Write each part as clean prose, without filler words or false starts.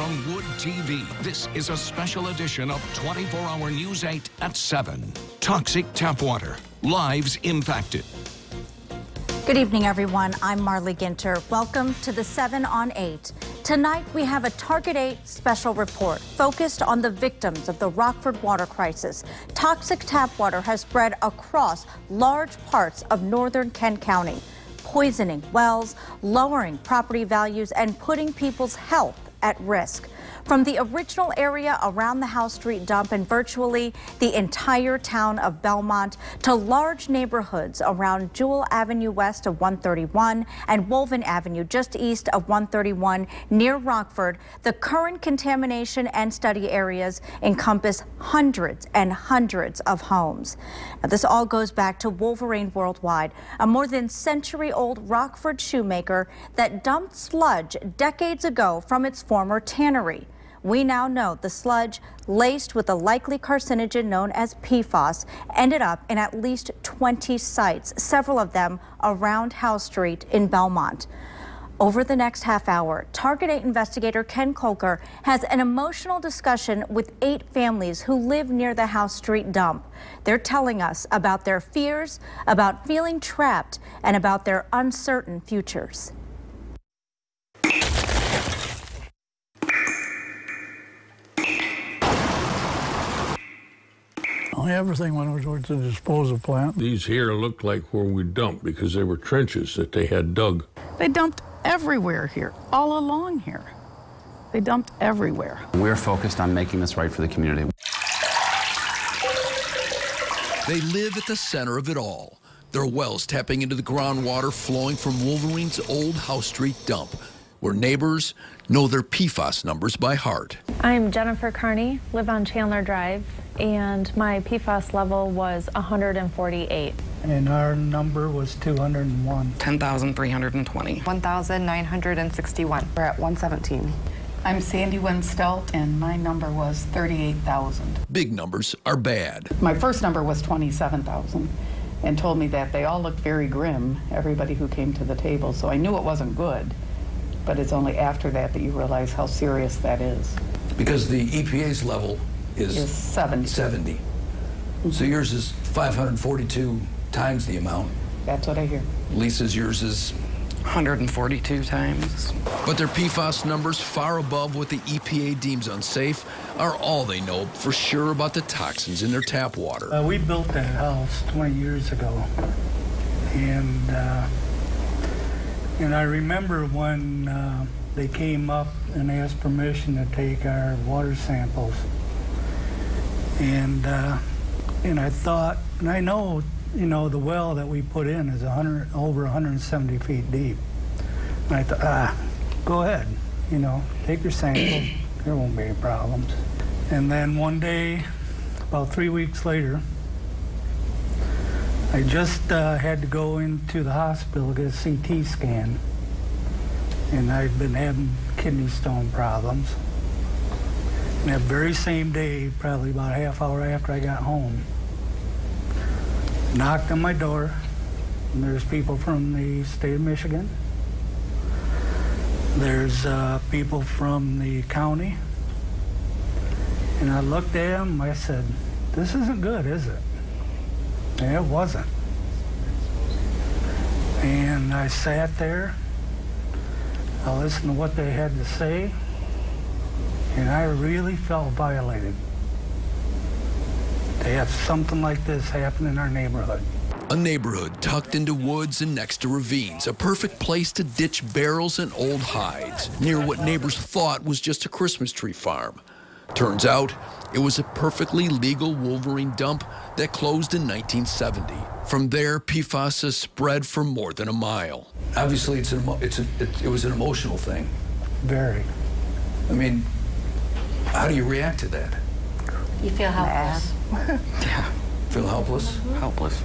from Wood TV. This is a special edition of 24-Hour News 8 at 7. Toxic tap water. Lives impacted. Good evening, everyone. I'm Marley Ginter. Welcome to the 7 on 8. Tonight, we have a Target 8 special report focused on the victims of the Rockford water crisis. Toxic tap water has spread across large parts of northern Kent County, poisoning wells, lowering property values, and putting people's health at risk. From the original area around the House Street dump and virtually the entire town of Belmont to large neighborhoods around Jewel Avenue west of 131 and Wolverine Avenue just east of 131 near Rockford, the current contamination and study areas encompass hundreds and hundreds of homes. Now, this all goes back to Wolverine Worldwide, a more than century-old Rockford shoemaker that dumped sludge decades ago from its former tannery. We now know the sludge, laced with a likely carcinogen known as PFAS, ended up in at least 20 sites, several of them around House Street in Belmont. Over the next half hour, Target 8 investigator Ken Kolker has an emotional discussion with 8 families who live near the House Street dump. They're telling us about their fears, about feeling trapped, and about their uncertain futures. Everything went towards the disposal plant. These here looked like where we dumped because they were trenches that they had dug. They dumped everywhere here, all along here. They dumped everywhere. We're focused on making this right for the community. They live at the center of it all. Their wells tapping into the groundwater flowing from Wolverine's old House Street dump, where neighbors know their PFAS numbers by heart. I'm Jennifer Carney, live on Chandler Drive, and my PFAS level was 148. And our number was 201. 10,320. 1,961. We're at 117. I'm Sandy Winstelt, and my number was 38,000. Big numbers are bad. My first number was 27,000, and told me that they all looked very grim, everybody who came to the table, so I knew it wasn't good. But it's only after that that you realize how serious that is. Because the EPA's level is 70. 70. Mm-hmm. So yours is 542 times the amount. That's what I hear. Lisa's, yours is 142 times. But their PFAS numbers, far above what the EPA deems unsafe, are all they know for sure about the toxins in their tap water. We built that house 20 years ago, and I remember when they came up and asked permission to take our water samples. And I thought, and I know, the well that we put in is over 170 feet deep. And I thought, go ahead, take your samples. There won't be any problems. And then one day, about 3 weeks later, I just had to go into the hospital to get a CT scan, and I'd been having kidney stone problems. And that very same day, probably about a half hour after I got home, knocked on my door, and there's people from the state of Michigan. There's people from the county. And I looked at them, I said, this isn't good, is it? And it wasn't. And I sat there, I listened to what they had to say, and I really felt violated to have something like this happen in our neighborhood. A neighborhood tucked into woods and next to ravines, a perfect place to ditch barrels and old hides, near what neighbors thought was just a Christmas tree farm. Turns out, it was a perfectly legal Wolverine dump that closed in 1970. From there, PFAS has spread for more than a mile. obviously it was an emotional thing. Very. I mean, how do you react to that? You feel helpless. Yeah. Feel helpless? Mm-hmm. Helpless.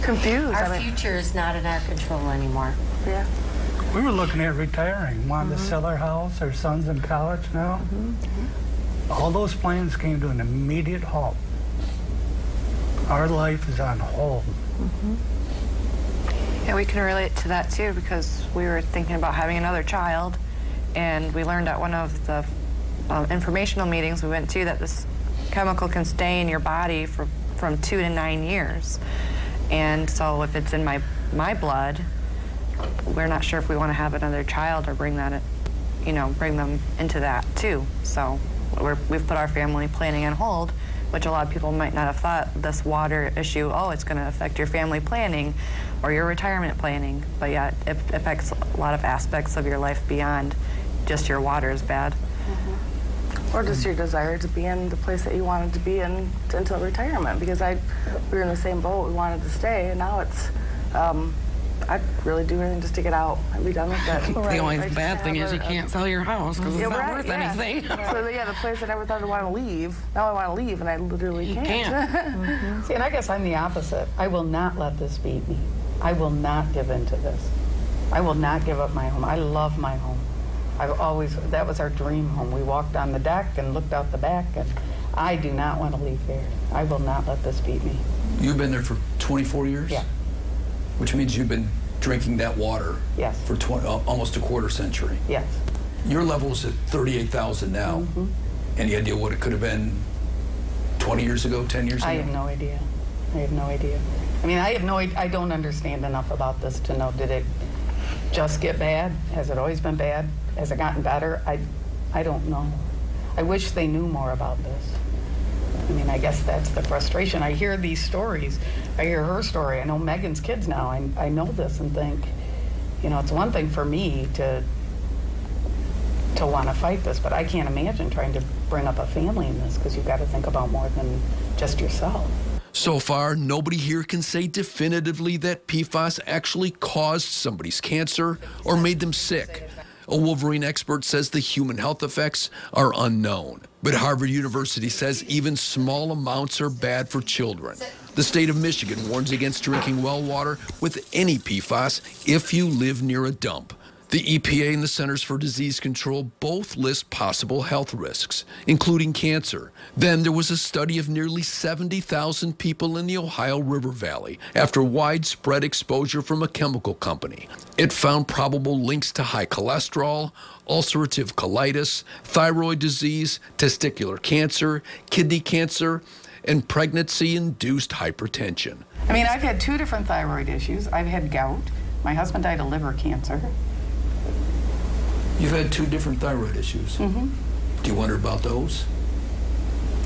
Confused. Our future is not in our control anymore. Yeah. We were looking at retiring, wanting to sell our house. Our son's in college now. All those plans came to an immediate halt. Our life is on hold. Yeah, we can relate to that too, because we were thinking about having another child, and we learned at one of the informational meetings we went to that this chemical can stay in your body from 2 to 9 years. And so if it's in my blood, we're not sure if we want to have another child or bring them into that too. So we've put our family planning on hold, which a lot of people might not have thought this water issue, oh, it's going to affect your family planning or your retirement planning, but yet it affects a lot of aspects of your life beyond just your water is bad. Or just your desire to be in the place that you wanted to be in until retirement, because we were in the same boat, we wanted to stay, and now it's, I'd really do anything just to get out and be done with it. The only bad thing is you can't sell your house because it's not worth anything. So the place I never thought I wanted to leave, now I want to leave and I literally can't. See, and I guess I'm the opposite. I will not let this beat me. I will not give in to this. I will not give up my home. I love my home. That was our dream home. We walked on the deck and looked out the back, and I do not want to leave there. I will not let this beat me. You've been there for 24 years? Yeah. Which means you've been drinking that water for almost a quarter century. Yes. Your level's at 38,000 now. Any idea what it could have been 20 years ago, 10 years ago? I have no idea. I have no idea. I mean, I don't understand enough about this to know, did it just get bad? Has it always been bad? Has it gotten better? I don't know. I wish they knew more about this. I mean, I guess that's the frustration. I hear these stories. I hear her story. I know Megan's kids now. I know this and think, it's one thing for me to want to fight this, but I can't imagine trying to bring up a family in this, because you've got to think about more than just yourself. So far, nobody here can say definitively that PFAS actually caused somebody's cancer or made them sick. A Wolverine expert says the human health effects are unknown. But Harvard University says even small amounts are bad for children. The state of Michigan warns against drinking well water with any PFAS if you live near a dump. The EPA and the Centers for Disease Control both list possible health risks, including cancer. Then there was a study of nearly 70,000 people in the Ohio River Valley after widespread exposure from a chemical company. It found probable links to high cholesterol, ulcerative colitis, thyroid disease, testicular cancer, kidney cancer, and pregnancy-induced hypertension. I mean, I've had 2 different thyroid issues. I've had gout. My husband died of liver cancer. You've had 2 different thyroid issues. Do you wonder about those?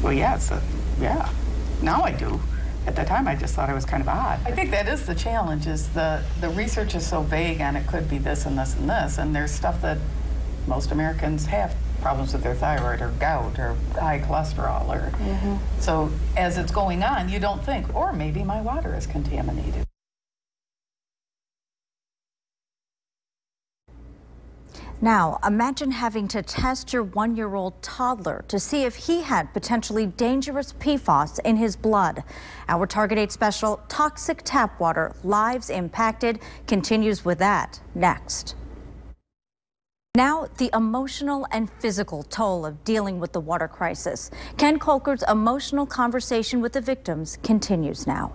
Well, yeah, now I do. At the time, I just thought it was kind of odd. I think that is the challenge, is the research is so vague on it could be this and this and this, and there's stuff that most Americans have problems with their thyroid or gout or high cholesterol. So as it's going on, you don't think, or maybe my water is contaminated. Now, imagine having to test your 1-year-old toddler to see if he had potentially dangerous PFAS in his blood. Our Target 8 special, Toxic Tap Water, Lives Impacted, continues with that next. Now, the emotional and physical toll of dealing with the water crisis. Ken Colker's emotional conversation with the victims continues now.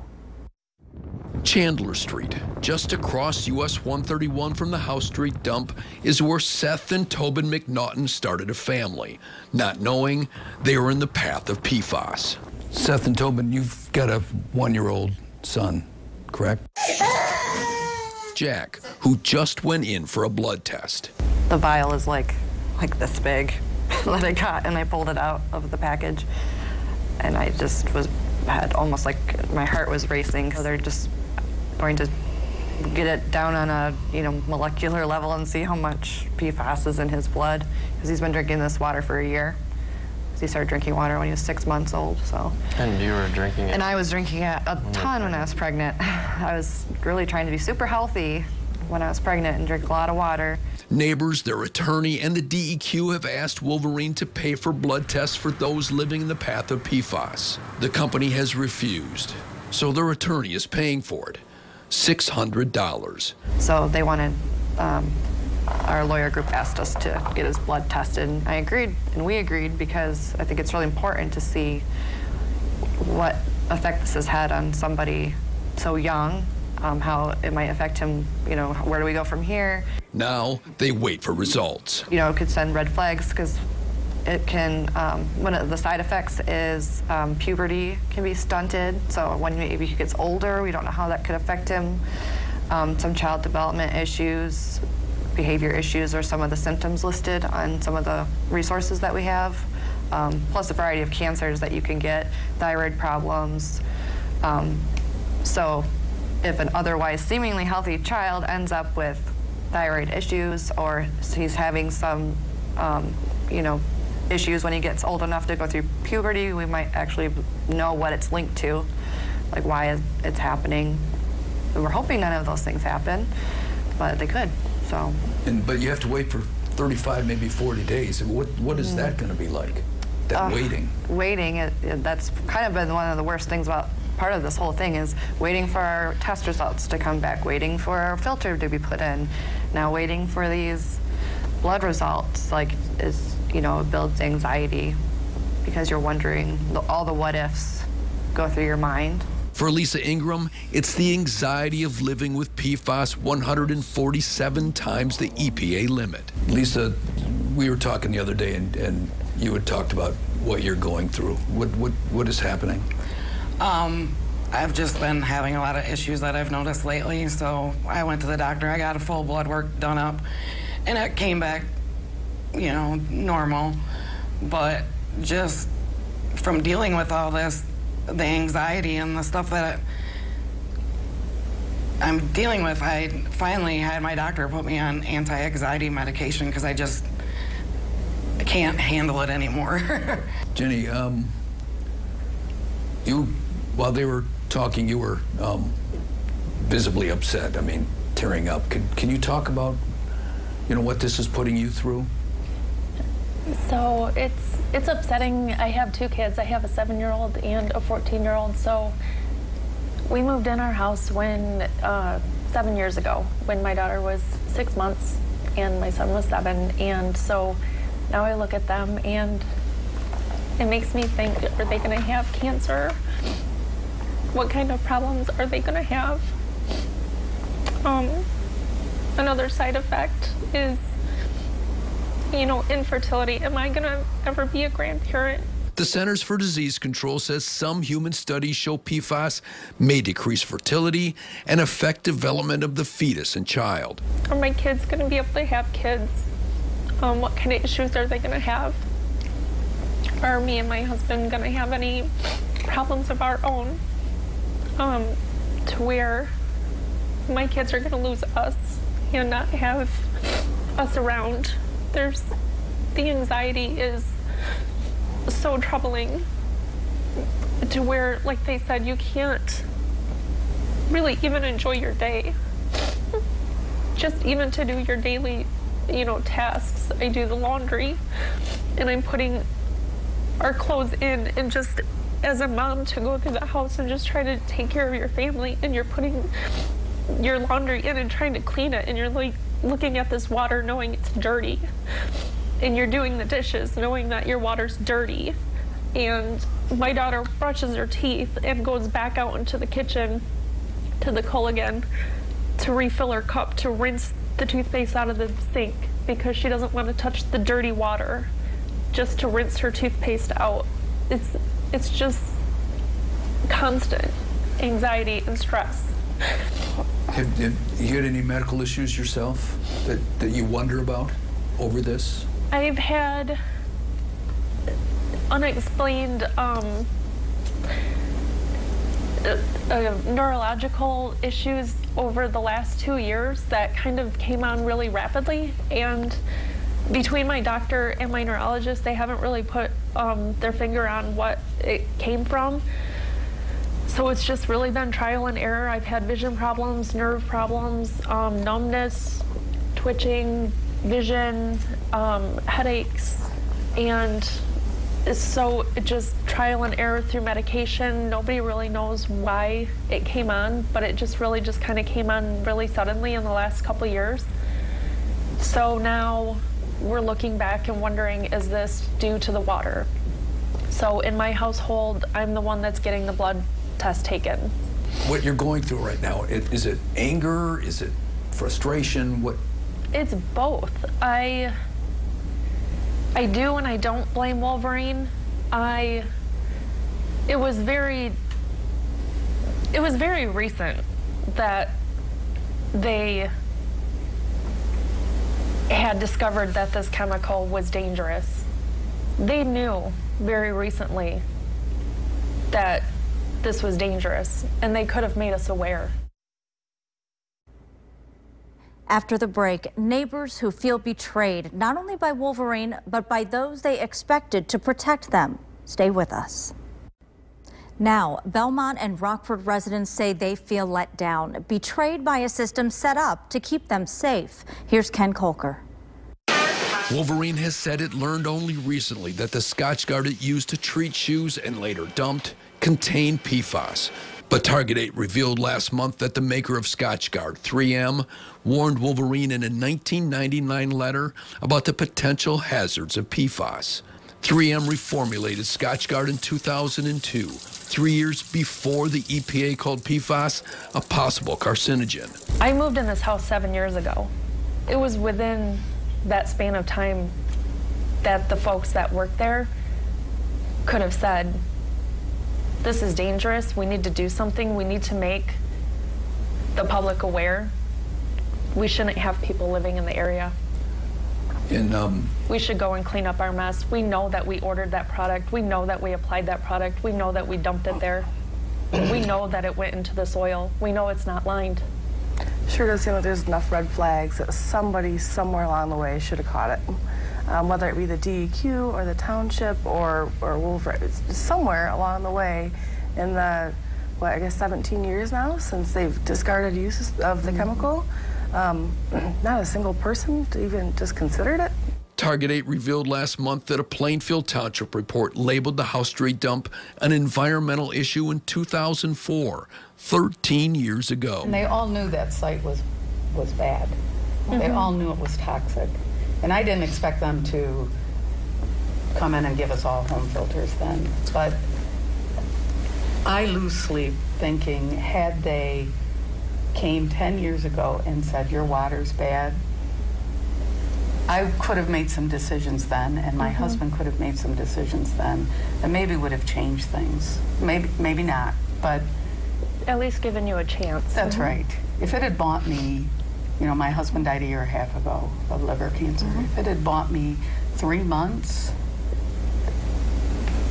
Chandler Street, just across US 131 from the House Street dump, is where Seth and Tobin McNaughton started a family, not knowing they were in the path of PFAS. Seth and Tobin, you've got a 1-year-old son, correct? Jack, who just went in for a blood test. The vial is like this big that I got, and I pulled it out of the package, and I just had almost like my heart was racing. So they're just going to get it down on a molecular level and see how much PFAS is in his blood, because he's been drinking this water for a year. He started drinking water when he was 6 months old. So. And you were drinking it? And I was drinking it a ton when I was pregnant. I was really trying to be super healthy when I was pregnant and drink a lot of water. Neighbors, their attorney, and the DEQ have asked Wolverine to pay for blood tests for those living in the path of PFAS. The company has refused, so their attorney is paying for it, $600. So they wanted, our lawyer group asked us to get his blood tested, and I agreed, and we agreed, because I think it's really important to see what effect this has had on somebody so young, how it might affect him, where do we go from here? Now they wait for results. It could send red flags, because it can, one of the side effects is puberty can be stunted. So when maybe he gets older, we don't know how that could affect him. Some child development issues, behavior issues are some of the symptoms listed on some of the resources that we have. Plus a variety of cancers that you can get, thyroid problems. So if an otherwise seemingly healthy child ends up with thyroid issues, or he's having some, you know, issues when he gets old enough to go through puberty, we might actually know what it's linked to, like why it's happening. We're hoping none of those things happen, but they could. So. But you have to wait for 35, maybe 40 days. What is that going to be like? That waiting. Waiting. That's kind of been one of the worst things about part of this whole thing is waiting for our test results to come back, waiting for our filter to be put in, now waiting for these blood results. Like, you know, it builds anxiety because you're wondering, all the what ifs go through your mind. For Lisa Ingram, it's the anxiety of living with PFAS 147 times the EPA limit. Lisa, we were talking the other day, and you had talked about what you're going through. What is happening? I've just been having a lot of issues that I've noticed lately, so I went to the doctor. I got a full blood work done up, and it came back, you know, normal. But just from dealing with all this, the anxiety and the stuff that I'm dealing with, I finally had my doctor put me on anti-anxiety medication because I can't handle it anymore. Jenny, while they were talking, you were visibly upset. I mean, tearing up. Can you talk about, you know, what this is putting you through? So it's upsetting. I have two kids. I have a 7-year-old and a 14-year-old. So we moved in our house 7 years ago when my daughter was 6 months and my son was 7. And so now I look at them and it makes me think, are they going to have cancer? What kind of problems are they going to have? Another side effect is, you know, infertility. Am I going to ever be a grandparent? The Centers for Disease Control says some human studies show PFAS may decrease fertility and affect development of the fetus and child. Are my kids going to be able to have kids? What kind of issues are they going to have? Are me and my husband going to have any problems of our own? To where my kids are going to lose us and not have us around. The anxiety is so troubling to where, like they said, you can't really even enjoy your day. Just even to do your daily, you know, tasks. I do the laundry and I'm putting our clothes in, and just as a mom to go through the house and just try to take care of your family, and you're putting your laundry in and trying to clean it, and you're like looking at this water knowing it's dirty, and you're doing the dishes knowing that your water's dirty. And my daughter brushes her teeth and goes back out into the kitchen to the Culligan to refill her cup to rinse the toothpaste out of the sink because she doesn't want to touch the dirty water just to rinse her toothpaste out. It's just constant anxiety and stress. Have you had any medical issues yourself that you wonder about over this? I've had unexplained neurological issues over the last 2 years that kind of came on really rapidly, and between my doctor and my neurologist, they haven't really put their finger on what it came from. So it's just really been trial and error. I've had vision problems, nerve problems, numbness, twitching, vision, headaches, and so it just trial and error through medication. Nobody really knows why it came on, but it just really just kind of came on really suddenly in the last couple years. So now we're looking back and wondering, is this due to the water? So in my household, I'm the one that's getting the blood test taken. What you're going through right now, is it anger? Is it frustration? What? It's both. I do and I don't blame Wolverine. It was very recent that they had discovered that this chemical was dangerous. They knew very recently that this was dangerous, and they could have made us aware. After the break, neighbors who feel betrayed, not only by Wolverine, but by those they expected to protect them. Stay with us. Now, Belmont and Rockford residents say they feel let down, betrayed by a system set up to keep them safe. Here's Ken Kolker. Wolverine has said it learned only recently that the Scotchgard it used to treat shoes and later dumped contained PFAS. But Target 8 revealed last month that the maker of Scotchgard, 3M, warned Wolverine in a 1999 letter about the potential hazards of PFAS. 3M reformulated Scotchgard in 2002, 3 years before the EPA called PFAS a possible carcinogen. I moved in this house 7 years ago. It was within that span of time that the folks that worked there could have said, this is dangerous, we need to do something, we need to make the public aware. We shouldn't have people living in the area. And we should go and clean up our mess. We know that we ordered that product, we know that we applied that product, we know that we dumped it there. We know that it went into the soil. We know it's not lined. Sure does seem like there's enough red flags that somebody somewhere along the way should have caught it. Whether it be the DEQ or the township or Wolverine, somewhere along the way in the, what, I guess 17 years now since they've discarded use of the chemical, not a single person even just considered it. Target 8 revealed last month that a Plainfield Township report labeled the House Street dump an environmental issue in 2004, 13 years ago. And they all knew that site was bad. They all knew it was toxic. And I didn't expect them to come in and give us all home filters then. But I lose sleep thinking, had they came 10 years ago and said, your water's bad, I could have made some decisions then, and my husband could have made some decisions then, and maybe would have changed things. Maybe not, but... At least given you a chance. That's right. If it had bought me, you know, my husband died 1.5 years ago of liver cancer. If it had bought me 3 months,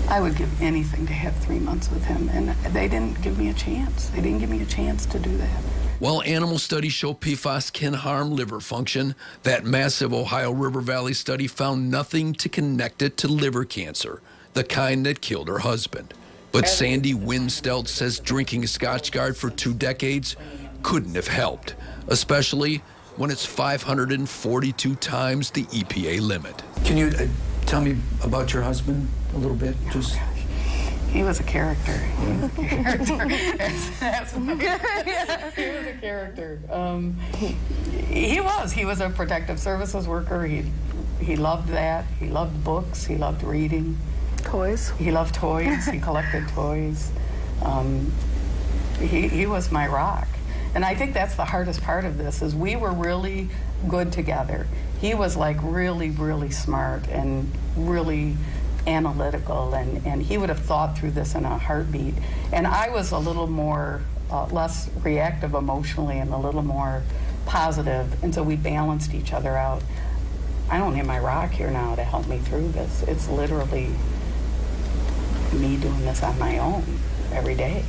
I would give anything to have 3 months with him, and they didn't give me a chance. They didn't give me a chance to do that. While animal studies show PFAS can harm liver function, that massive Ohio River Valley study found nothing to connect it to liver cancer, the kind that killed her husband. But Sandy Winstelt says drinking Scotchgard for 2 decades couldn't have helped, especially when it's 542 times the EPA limit. Can you tell me about your husband a little bit? Just. He was a character. He was a character. He was a character. He was a protective services worker. He loved that. He loved books. He loved reading. Toys. He loved toys. He collected toys. He was my rock. And I think that's the hardest part of this, is we were really good together. He was like really, really smart and really analytical, and he would have thought through this in a heartbeat. And I was a little more, less reactive emotionally and a little more positive, and so we balanced each other out. I don't have my rock here now to help me through this. It's literally me doing this on my own every day.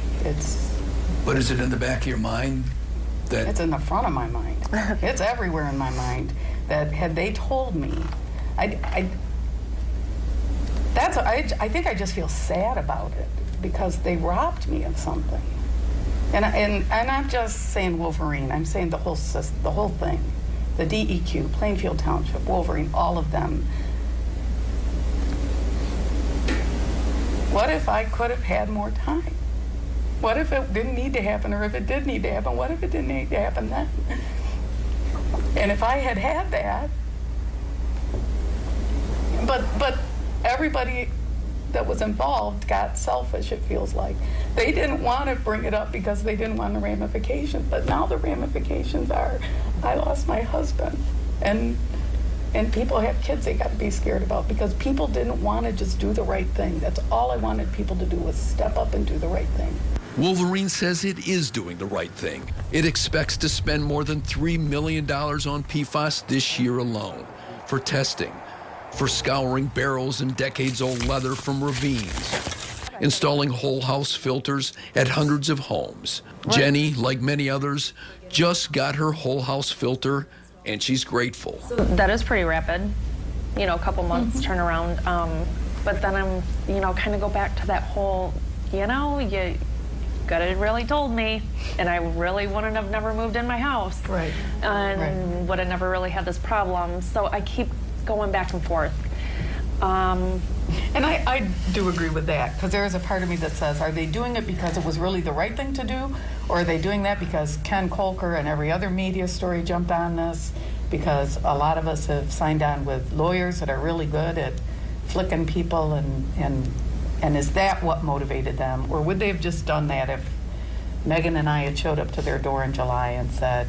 But is it in the back of your mind that... It's in the front of my mind. It's everywhere in my mind that had they told me, I think I just feel sad about it because they robbed me of something. And I'm not just saying Wolverine, I'm saying the whole system, the whole thing. The DEQ, Plainfield Township, Wolverine, all of them. What if I could have had more time? What if it didn't need to happen, or if it did need to happen, what if it didn't need to happen then? And if I had had that, but everybody that was involved got selfish, it feels like. They didn't want to bring it up because they didn't want the ramifications, but now the ramifications are, I lost my husband. And And people have kids they got to be scared about because people didn't want to just do the right thing. That's all I wanted people to do was step up and do the right thing. Wolverine says it is doing the right thing. It expects to spend more than $3 million on PFAS this year alone for testing, for scouring barrels and decades-old leather from ravines, installing whole house filters at hundreds of homes. Right. Jenny, like many others, just got her whole house filter, and she's grateful. So that is pretty rapid, you know, a couple months turnaround. But then I'm, you know, kind of go back to that whole, you know, you could have really told me, and I really wouldn't have never moved in my house. Right. And would have never really had this problem. So I keep going back and forth. And I do agree with that, because there is a part of me that says, are they doing it because it was really the right thing to do, or are they doing that because Ken Kolker and every other media story jumped on this, because a lot of us have signed on with lawyers that are really good at flicking people, and is that what motivated them? Or would they have just done that if Megan and I had showed up to their door in July and said,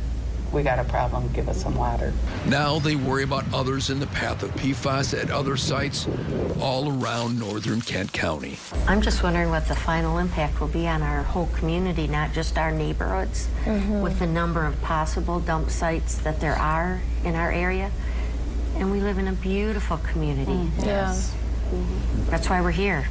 we got a problem, give us some water? Now they worry about others in the path of PFAS at other sites all around northern Kent County. I'm just wondering what the final impact will be on our whole community, not just our neighborhoods, with the number of possible dump sites that there are in our area. And we live in a beautiful community. Yes. That's why we're here.